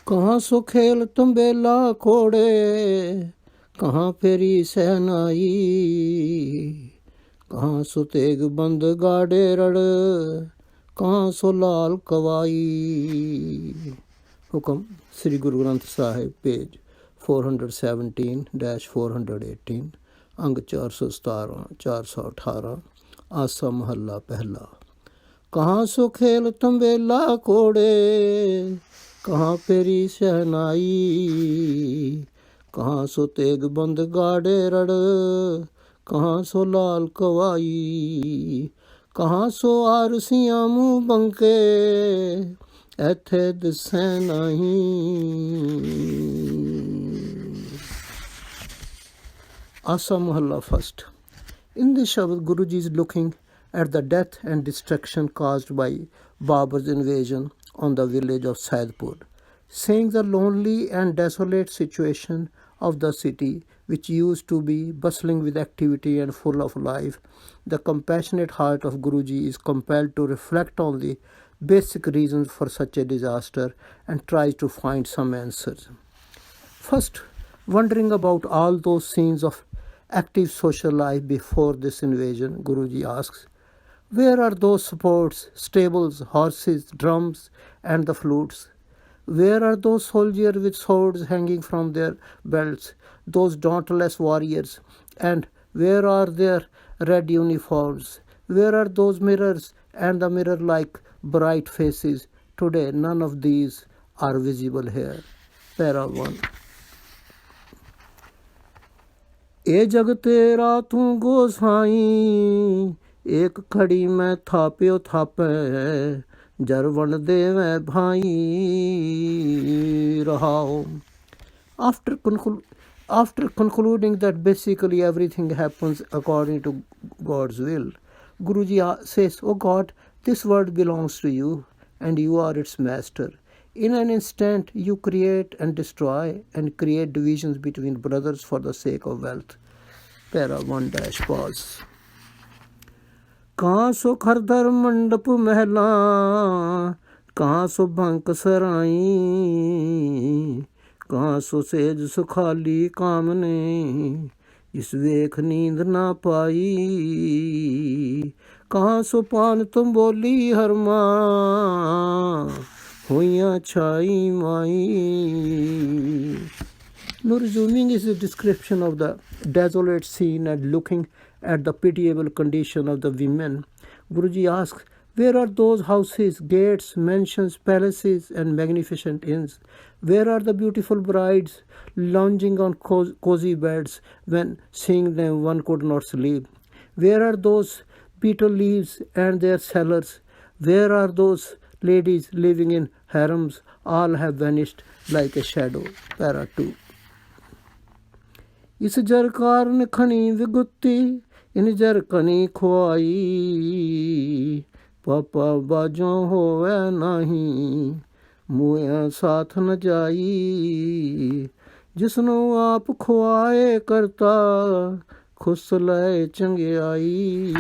कहाँ सो खेल तंबेला घोड़े, कहाँ फेरी सहनाई, कहाँ सो तेग बंद गाड़े रड़, कहाँ सो लाल कवाई। हुक्म श्री गुरु ग्रंथ साहिब पेज 417-418 अंग 417-418 आसा महला पहला। कहाँ सो खेल तंबेला घोड़े, कहाँ फेरी सहनाई, कहाँ सो तेग बंद गाड़े रड़, कहाँ सो लाल कवाई, कहाँ सो आरसियां मुँह बंके, ऐथे दिसै नहीं। Asa Mahalla first. In this Shabad, Guruji is looking at the death and destruction caused by Babur's invasion on the village of Saidpur, saying the lonely and desolate situation of the city, which used to be bustling with activity and full of life. The compassionate heart of Guruji is compelled to reflect on the basic reasons for such a disaster and tries to find some answers. First, wondering about all those scenes of active social life before this invasion, Guruji asks, where are those sports, stables, horses, drums, and the flutes? Where are those soldiers with swords hanging from their belts, those dauntless warriors? And where are their red uniforms? Where are those mirrors and the mirror-like bright faces? Today, none of these are visible here. Para 1. ए जग तेरा तू गोसाई, एक खड़ी मैं थाप्यो थापे, जरवन देवे भाई रहाओ. After concluding that basically everything happens according to God's will, Guruji says, "O God, this world belongs to you and you are its master. In an instant, you create and destroy and create divisions between brothers for the sake of wealth." Para 1- pause. कहाँ सो खरधर मंडप महला, कहाँ सो भंक सराई, कहाँ सो says सुखाली कामने, जिस वेख नींद ना पाई, कहाँ सो पान तुम बोली हरमा, हुइयां छाई माई. Now resuming is a description of the desolate scene and looking at the pitiable condition of the women, Guruji asks, where are those houses, gates, mansions, palaces, and magnificent inns? Where are the beautiful brides lounging on cozy beds when seeing them one could not sleep? Where are those betel leaves and their sellers? Where are those ladies living in harems? All have vanished like a shadow. Para 2. इस जरकार ने खनी विगुत्ती, इन जरकनी खुआई, पापा बाजों होवे नहीं, मुँह साथ न जाई, जिसनो आप खुआए करता, खुस लय चंगियाई.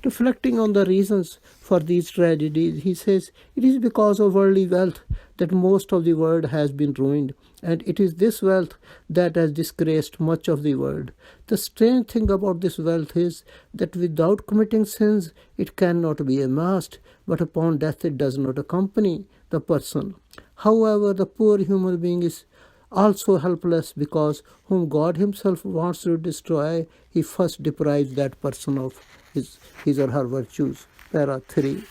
Reflecting on the reasons for these tragedies, he says, it is because of worldly wealth that most of the world has been ruined, and it is this wealth that has disgraced much of the world. The strange thing about this wealth is that without committing sins, it cannot be amassed, but upon death it does not accompany the person. However, the poor human being is also helpless because whom God himself wants to destroy, he first deprives that person of his or her virtues. Para 3.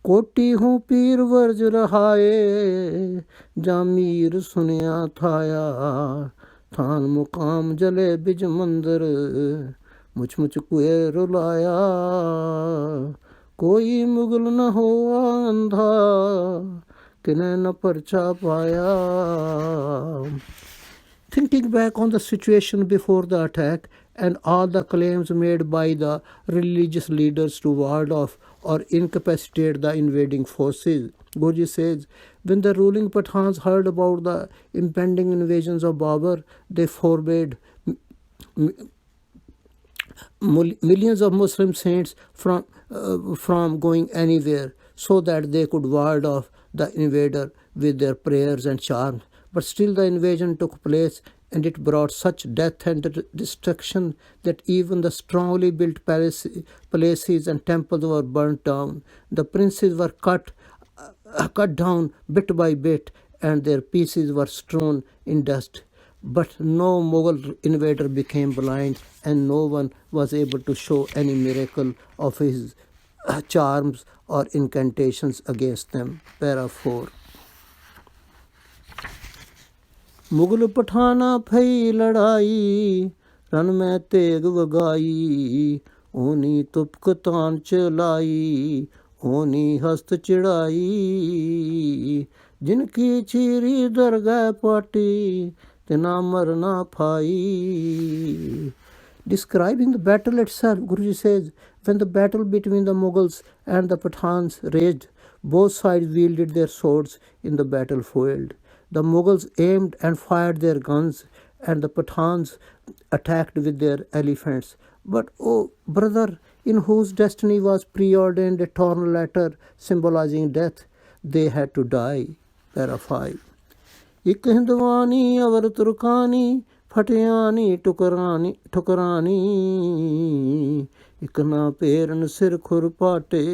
कोटि हूँ पीर verge रहाए, जामीर सुनिया थाया, थान मुकाम जले बिज मंदिर, मुझ कुए रुलाया, कोई मुगल न हो अंधा, किने न परचा पाया. Thinking back on the situation before the attack and all the claims made by the religious leaders to ward off or incapacitate the invading forces, Guruji says, when the ruling Pathans heard about the impending invasions of Babur, they forbade millions of Muslim saints from going anywhere. so that they could ward off the invader with their prayers and charms. But still the invasion took place, and it brought such death and destruction that even the strongly built palaces and temples were burnt down. The princes were cut down bit by bit, and their pieces were strewn in dust. But no Mughal invader became blind, and no one was able to show any miracle of his charms or incantations against them. Para 4. Mughal पठाना भई लड़ाई, run में तेग वगाई, ओनी तुपक तान चलाई, ओनी हस्त चिड़ाई, जिनकी चीरी दरगाह पाटी, तना मरना phi. Describing the battle itself, Guruji says, when the battle between the Mughals and the Pathans raged, both sides wielded their swords in the battlefield. The Mughals aimed and fired their guns, and the Pathans attacked with their elephants. But, oh brother, in whose destiny was preordained eternal letter symbolizing death, they had to die. Para 5. Ik hindwani avar turkani, फटियानी ठुकरानी, इकना पेरन सिर खुर पाटे,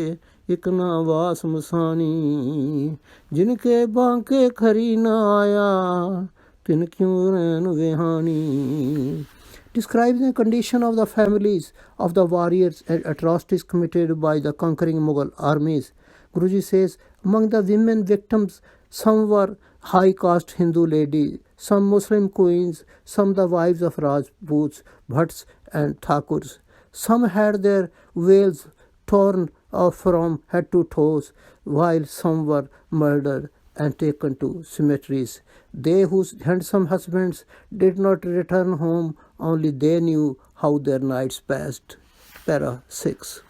इकना वास मसानी, जिनके बांके खरी न आया, तिन क्यों रैन विहानी. Describing the condition of the families of the warriors and atrocities committed by the conquering Mughal armies, Guruji says, among the women victims, some were high caste Hindu ladies, some Muslim queens, some the wives of Rajputs, Bhatts and Thakurs. Some had their veils torn off from head to toes, while some were murdered and taken to cemeteries. They whose handsome husbands did not return home, only they knew how their nights passed. Para 6.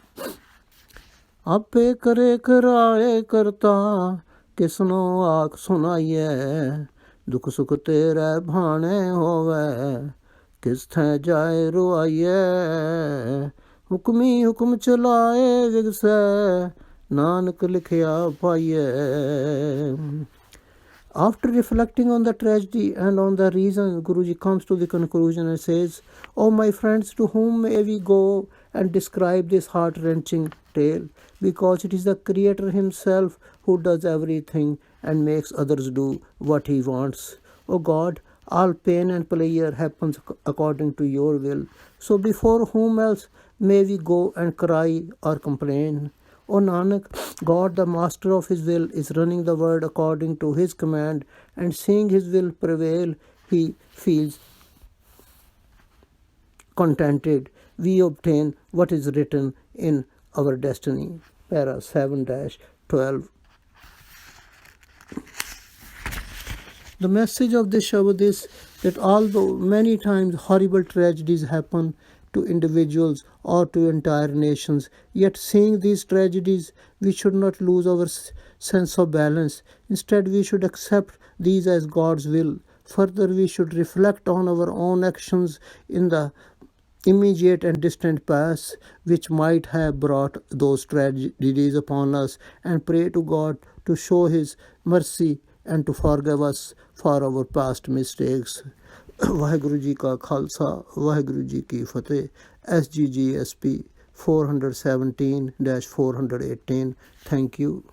Ape kare karaye karta, किसनो आख सुनाइए, दुख सुख तेरे भाने होवे, किस थे जाए रुआइए, हुक्मी हुक्म चलाए विगसे, नानक लिखिया पाइए. After reflecting on the tragedy and on the reason, Guruji comes to the conclusion and says, "O my friends, to whom may we go and describe this heart-wrenching tale? Because it is the Creator Himself who does everything and makes others do what He wants. O God, all pain and pleasure happens according to Your will. So before whom else may we go and cry or complain? O Nanak, God, the master of His will, is running the world according to His command, and seeing His will prevail, He feels contented. We obtain what is written in our destiny." Para 7-12. The message of this Shabad is that although many times horrible tragedies happen to individuals or to entire nations, yet seeing these tragedies, we should not lose our sense of balance. Instead, we should accept these as God's will. Further, we should reflect on our own actions in the immediate and distant past, which might have brought those tragedies upon us, and pray to God to show His mercy and to forgive us for our past mistakes. Waheguru ji का खालसा, वाहिगुरु जी की फतेह. SGGSP 417-418. Thank you.